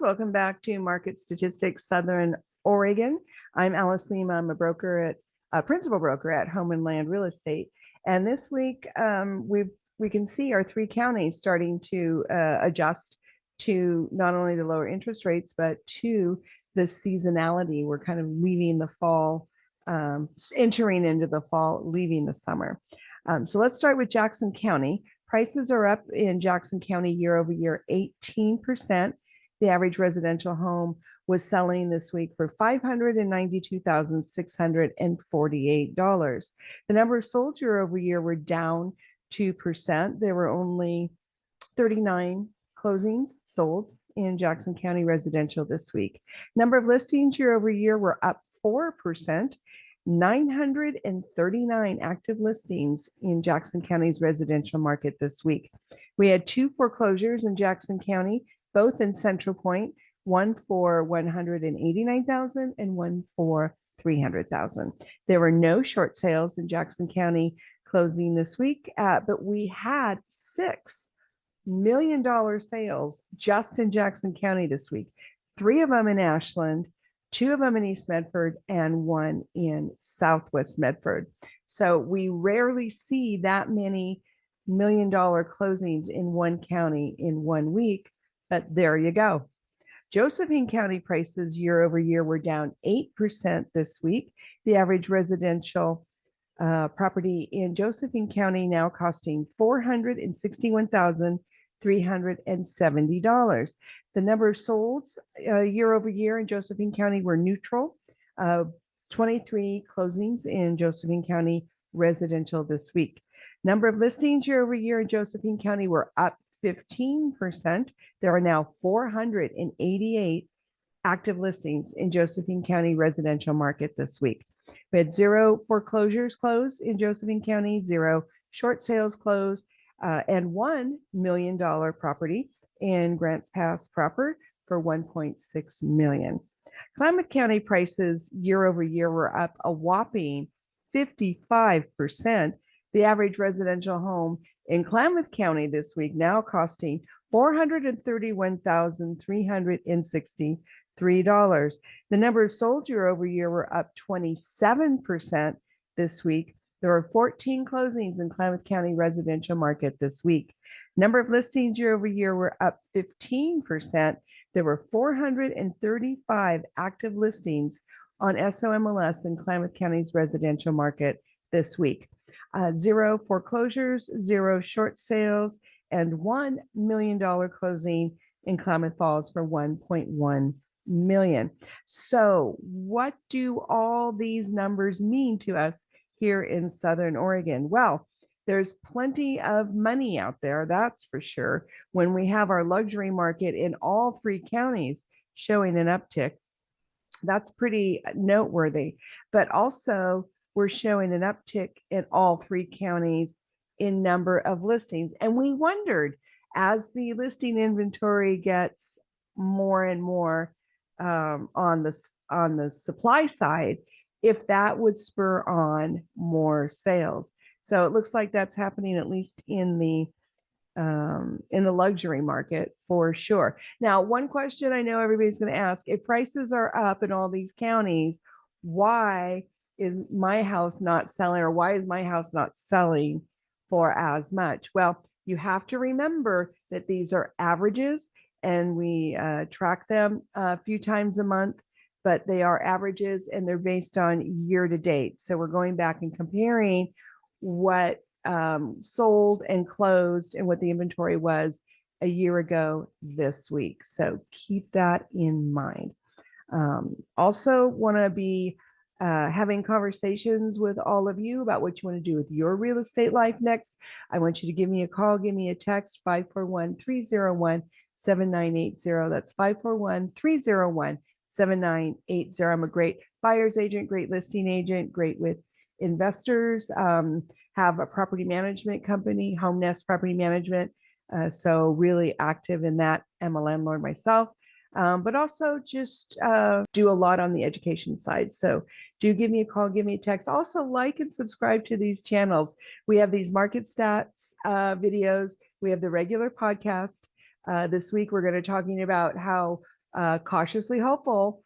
Welcome back to Market Statistics Southern Oregon. I'm Alice Lema. I'm a principal broker at Home and Land Real Estate. And this week, we can see our three counties starting to adjust to not only the lower interest rates, but to the seasonality. We're kind of leaving the fall, entering into the fall, leaving the summer. So let's start with Jackson County. Prices are up in Jackson County year over year, 18%. The average residential home was selling this week for $592,648. The number of sold year over year were down 2%. There were only 39 closings sold in Jackson County residential this week. Number of listings year over year were up 4%. 939 active listings in Jackson County's residential market this week. We had two foreclosures in Jackson County, both in Central Point, one for $189,000 and one for $300,000. There were no short sales in Jackson County closing this week, but we had $6 million sales just in Jackson County this week. 3 of them in Ashland, 2 of them in East Medford, and 1 in Southwest Medford. So we rarely see that many $1 million closings in one county in 1 week, but there you go. Josephine County prices year over year were down 8% this week. The average residential property in Josephine County now costing $461,370. The number of solds year over year in Josephine County were neutral. 23 closings in Josephine County residential this week. Number of listings year over year in Josephine County were up 15%. There are now 488 active listings in Josephine County residential market this week. We had 0 foreclosures closed in Josephine County, 0 short sales closed, and $1 million property in Grants Pass proper for $1.6 million. Klamath County prices year over year were up a whopping 55%. The average residential home in Klamath County this week now costing $431,363. The number of sold year over year were up 27% this week. There were 14 closings in Klamath County residential market this week. Number of listings year over year were up 15%. There were 435 active listings on SOMLS in Klamath County's residential market this week. 0 foreclosures, 0 short sales, and $1 million closing in Klamath Falls for $1.1 million. So what do all these numbers mean to us here in Southern Oregon? Well, there's plenty of money out there, that's for sure. When we have our luxury market in all 3 counties showing an uptick, that's pretty noteworthy. But also, we're showing an uptick in all 3 counties in number of listings. And we wondered, as the listing inventory gets more and more on the supply side, if that would spur on more sales. So it looks like that's happening, at least in the luxury market for sure. Now, one question I know everybody's going to ask: if prices are up in all these counties, why is my house not selling, or why is my house not selling for as much? Well, you have to remember that these are averages, and we track them a few times a month, but they are averages and they're based on year to date. So we're going back and comparing what sold and closed and what the inventory was a year ago this week. So keep that in mind. Also want to be having conversations with all of you about what you want to do with your real estate life next. I want you to give me a call, give me a text, 541-301-7980. That's 541-301-7980. I'm a great buyer's agent, great listing agent, great with investors, have a property management company, Home Nest Property Management. So really active in that. I'm a landlord myself. But also just do a lot on the education side. So do give me a call, give me a text. Also like and subscribe to these channels. We have these market stats videos. We have the regular podcast. This week, we're going to be talking about how cautiously hopeful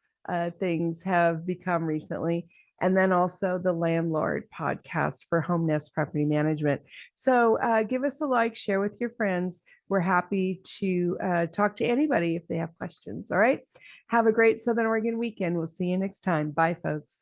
things have become recently. And then also the Landlord podcast for home nest property management. So give us a like, share with your friends. We're happy to talk to anybody if they have questions. All right. Have a great Southern Oregon weekend. We'll see you next time. Bye, folks.